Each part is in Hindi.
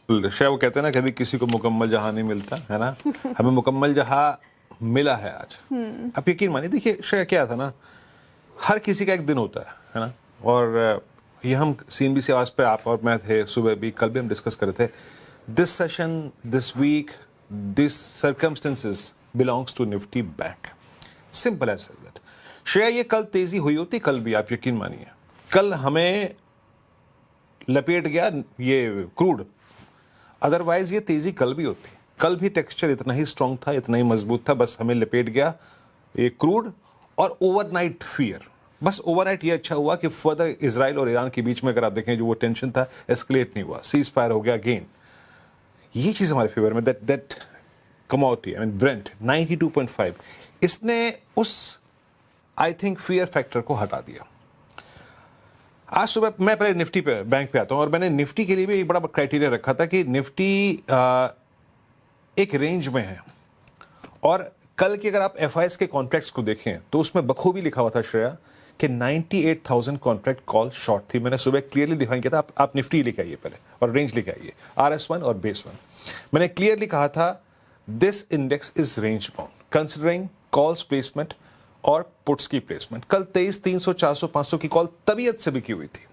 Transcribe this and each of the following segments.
शायद वो कहते हैं ना, कभी किसी को मुकम्मल जहां नहीं मिलता है ना। हमें मुकम्मल जहां मिला है आज। आप यकीन मानिए, देखिए शायद क्या था ना, हर किसी का एक दिन होता है ना। और ये हम CNBC आवाज पे आप और मैं थे, सुबह भी, कल भी हम डिस्कस कर रहे थे। This session, this week, this circumstances belongs to Nifty Bank. Simple as that. Shreya, ये कल तेजी हुई होती, कल भी, आप यकीन मानिए। कल हमें लपेट गया ये क्रूड, अदरवाइज ये तेजी कल भी होती। कल भी टेक्सचर इतना ही स्ट्रांग था, इतना ही मजबूत था, बस हमें लपेट गया ये क्रूड और ओवरनाइट फियर। बस ओवरनाइट ये अच्छा हुआ कि फर्दर इजराइल और ईरान के बीच में अगर आप देखें जो वो टेंशन था, एस्केलेट नहीं हुआ, सीज फायर हो गया अगेन। ये चीज हमारे फेवर में, that commodity, I mean Brent 92.5, इसने उस आई थिंक फियर फैक्टर को हटा दिया। आज सुबह मैं पहले निफ्टी पे, बैंक पे आता हूं, और मैंने निफ्टी के लिए भी एक बड़ा क्राइटेरिया रखा था कि निफ्टी एक रेंज में है। और कल के अगर आप FIs के कॉन्ट्रैक्ट्स को देखें तो उसमें बखूबी लिखा हुआ था श्रेया कि 98,000 कॉन्ट्रैक्ट कॉल शॉर्ट थी। मैंने सुबह क्लियरली डिफाइन किया था, आप निफ्टी लेके आइए पहले और रेंज लेके आइए, RS1 और बेस 1। मैंने क्लियरली कहा था this index is range bound considering calls placement और पुट्स की प्लेसमेंट। कल 23, 300, 400, 500 की कॉल तबीयत से बिकी हुई थी।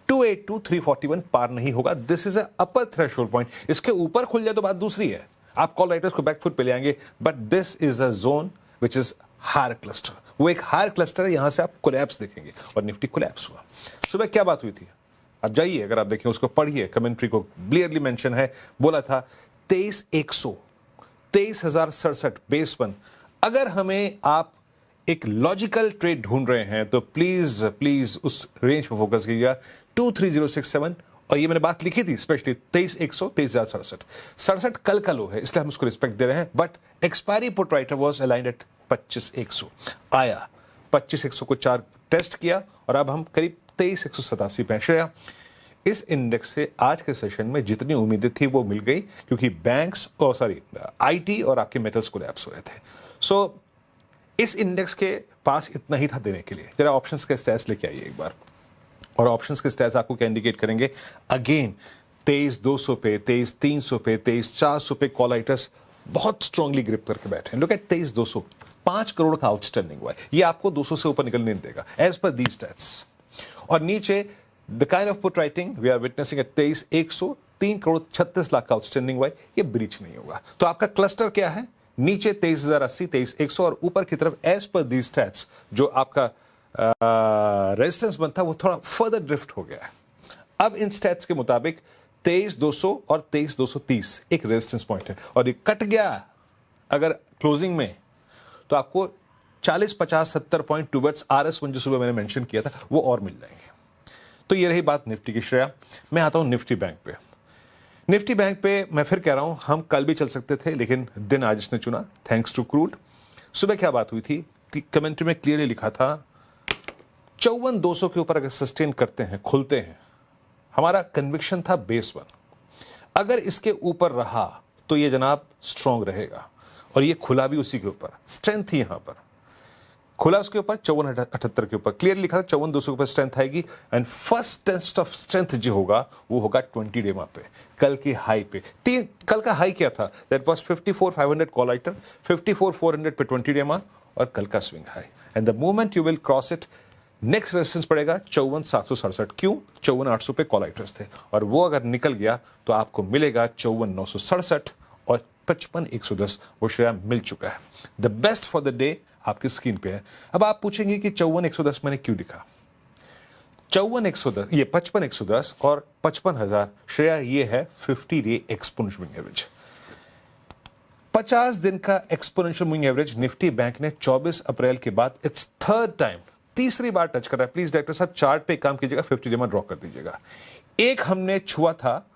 282, 341 पार नहीं होगा। This is upper threshold point. इसके ऊपर खुल जाए तो बात दूसरी है, आप कॉल राइटर्स को बैकफुट पे ले आएंगे, but this is a zone which is higher cluster. वो एक हायर क्लस्टर है, यहां से आप कोलैप्स देखेंगे, और निफ्टी कोलैप्स हुआ। सुबह क्या बात हुई थी, आप जाइए, अगर आप देखें उसको पढ़िए, कमेंट्री को क्लियरली मेंशन है। बोला था 23,100, 23,067 बेस 1। अगर हमें आप एक लॉजिकल ट्रेड ढूंढ रहे हैं तो प्लीज प्लीज उस रेंज पर फोकस कीजिएगा, 23,067। और ये मैंने बात लिखी थी स्पेशली 23,100, 23,067 कल का लो है, इसलिए हम उसको रिस्पेक्ट दे रहे हैं। But expiry put writer was aligned at 25,100, आया 25,100 को 4 टेस्ट किया, और अब हम करीब 23,187 पे हैं। इस इंडेक्स से आज के सेशन में जितनी उम्मीदें थी वो मिल गई, क्योंकि बैंक्स और IT और आपके मेटल्स कोलैप्स हो रहे थे। सो इस इंडेक्स के पास इतना ही था देने के लिए। जरा ऑप्शंस के स्टैट्स लेके आइए एक बार, और ऑप्शंस के स्टैट्स आपको क्या इंडिकेट करेंगे। अगेन 23,200 पे, 23,300 पे, 23,400 पे कॉल राइटर्स बहुत स्ट्रांगली ग्रिप करके बैठे हैं। लुक एट 23,200, 5 करोड़ का आउटस्टैंडिंग हुआ है। ये आपको 200 से ऊपर निकलने नहीं देगा एज पर दीज स्टैट्स। और नीचे the kind of put writing we are witnessing at 23,100, 3 crore 36 lakh का आउटस्टैंडिंग हुआ है, ये ब्रीच नहीं होगा। तो आपका क्लस्टर क्या है, नीचे 23,080, 23,100, और ऊपर की तरफ एज पर दीज स्टैट्स जो आपका रेजिस्टेंस बनता वो थोड़ा फर्दर ड्रिफ्ट हो गया है। अब इन स्टैट्स के मुताबिक 23,200 और 23,230 एक रेजिस्टेंस पॉइंट है, और ये कट गया अगर क्लोजिंग में तो आपको 40, 50, 70 पॉइंट टूवर्ड्स RS1 जो सुबह मैंने मेंशन किया था वो और मिल जाएंगे। तो ये रही बात निफ्टी की श्रेया। मैं आता हूं निफ्टी बैंक पे। निफ्टी बैंक पे मैं फिर कह रहा हूं, हम कल भी चल सकते थे, लेकिन दिन आज इसने चुना, थैंक्स टू क्रूड। सुबह क्या बात हुई थी, कमेंट्री में क्लियरली लिखा था 54,200 के ऊपर अगर सस्टेन करते हैं, खुलते हैं, हमारा कन्विक्शन था बेस 1। अगर इसके ऊपर रहा तो ये जनाब स्ट्रांग रहेगा, और ये खुला भी उसी के ऊपर, स्ट्रेंथ थी यहां पर, खुला उसके ऊपर 54,78 के ऊपर, क्लियर लिखा था 54,200 के ऊपर स्ट्रेंथ आएगी। And first test of strength जो होगा वो होगा 20 डे पे, कल की हाई पे। कल का हाई क्या था, दैट वाज 54,500 कॉल राइटर, 54,400 पे 20 डे और कल का swing high. And the moment you will cross it, next resistance पड़ेगा 54,767। क्यों, 54,800 पे कॉल राइटर्स थे, और वो अगर निकल गया तो आपको मिलेगा 54,967 और 55,110, वो श्रेया मिल चुका है। The best for the day आपकी स्क्रीन पे है। अब आप पूछेंगे कि 54,110 मैंने क्यों लिखा। 54,110, ये 55,110 और 55,000 श्रेया, ये है 50 डे एक्सपोनेंशियल मूविंग एवरेज, 50 दिन का exponential moving average. Nifty bank ने 24 अप्रैल के बाद इट्स थर्ड टाइम, तीसरी बार टच कर रहा है। प्लीज डायरेक्टर साहब चार्ट पे काम कीजिएगा, 50 डे में ड्रॉ कर दीजिएगा। एक हमने छुआ था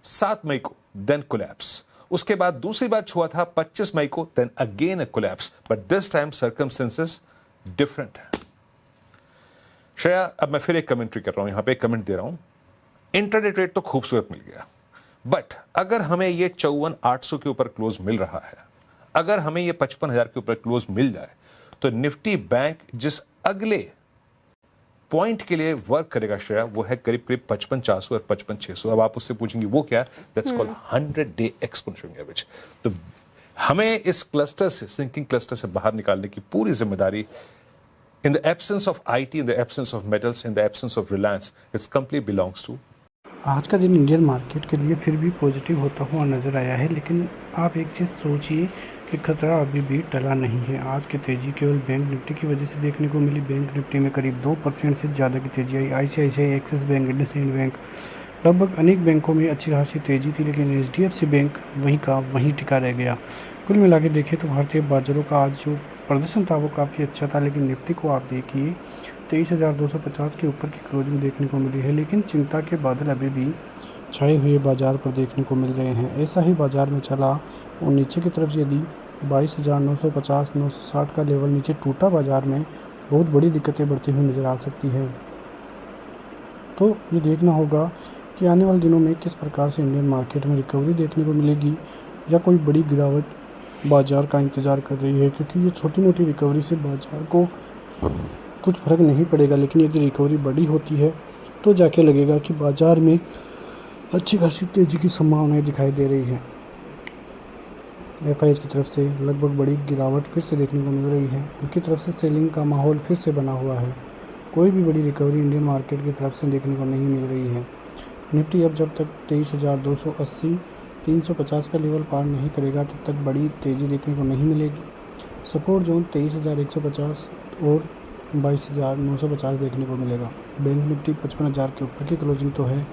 7 मई को, देन कोलैप्स। उसके बाद दूसरी बार छुआ था 25 मई को, then again a collapse, but this time circumstances different है। श्रेया, अब मैं फिर एक कमेंट्री कर रहा हूं, यहां पे एक कमेंट दे रहा हूं। इंट्राडे ट्रेड तो खूबसूरत मिल गया, बट अगर हमें ये 54,800 के ऊपर क्लोज मिल रहा है, अगर हमें ये 55,000 के ऊपर क्लोज मिल जाए, तो निफ्टी बैंक जिस अगले पॉइंट के लिए वर्क करेगा श्रेया वो है करीब करीब 55,400 और 55,600। अब आप उससे पूछेंगे वो क्या, that's called 100-day exponential average. तो हमें इस क्लस्टर से, सिंकिंग क्लस्टर से बाहर निकालने की पूरी जिम्मेदारी, in the absence of IT, in the absence of metals, in the absence of Reliance, it's completely belongs to। आज का दिन इंडियन मार्केट के लिए फिर भी पॉजिटिव होता हुआ नज़र आया है, लेकिन आप एक चीज़ सोचिए कि खतरा अभी भी टला नहीं है। आज की तेज़ी केवल बैंक निफ्टी की वजह से देखने को मिली। बैंक निफ्टी में करीब 2% से ज़्यादा की तेज़ी आई। ICICI, axis bank, IndusInd bank, लगभग अनेक बैंकों में अच्छी खासी तेज़ी थी, लेकिन HDFC बैंक वहीं का वहीं टिका रह गया। कुल मिला के देखें तो भारतीय बाजारों का आज जो प्रदर्शन था वो काफ़ी अच्छा था, लेकिन निफ्टी को आप देखिए 23,250 के ऊपर की क्लोजिंग देखने को मिली है, लेकिन चिंता के बादल अभी भी छाए हुए बाजार पर देखने को मिल रहे हैं। ऐसा ही बाजार में चला और नीचे की तरफ यदि 22,950 960 का लेवल नीचे टूटा बाजार में, बहुत बड़ी दिक्कतें बढ़ती हुई नज़र आ सकती है। तो ये देखना होगा कि आने वाले दिनों में किस प्रकार से इंडियन मार्केट में रिकवरी देखने को मिलेगी या कोई बड़ी गिरावट बाजार का इंतज़ार कर रही है, क्योंकि ये छोटी मोटी रिकवरी से बाजार को कुछ फ़र्क नहीं पड़ेगा, लेकिन यदि रिकवरी बड़ी होती है तो जाके लगेगा कि बाजार में अच्छी खासी तेज़ी की संभावनाएं दिखाई दे रही हैं। FIs की तरफ से लगभग बड़ी गिरावट फिर से देखने को मिल रही है। उनकी तरफ से सेलिंग का माहौल फिर से बना हुआ है। कोई भी बड़ी रिकवरी इंडियन मार्केट की तरफ से देखने को नहीं मिल रही है। निफ्टी अब जब तक 23,280 350 का लेवल पार नहीं करेगा तब तक बड़ी तेज़ी देखने को नहीं मिलेगी। सपोर्ट जोन 23,150 और 22,950 देखने को मिलेगा। बैंक निफ्टी 55,000 के ऊपर की क्लोजिंग तो है,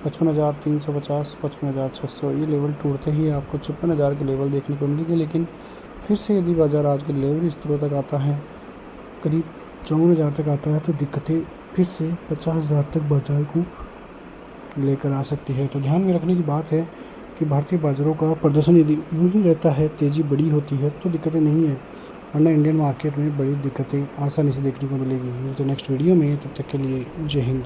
55,350 55,600 ये लेवल टूटते ही आपको 56,000 के लेवल देखने को मिलेंगे। लेकिन फिर से यदि बाजार आज के लेवल स्तरों तक आता है, करीब 54,000 तक आता है, तो दिक्कतें फिर से 50,000 तक बाजार को लेकर आ सकती है। तो ध्यान में रखने की बात है कि भारतीय बाजारों का प्रदर्शन यदि यूँ ही रहता है, तेज़ी बड़ी होती है तो दिक्कतें नहीं है, वरना इंडियन मार्केट में बड़ी दिक्कतें आसानी से देखने को मिलेगी। मिलते नेक्स्ट वीडियो में, तब तक के लिए जय हिंद।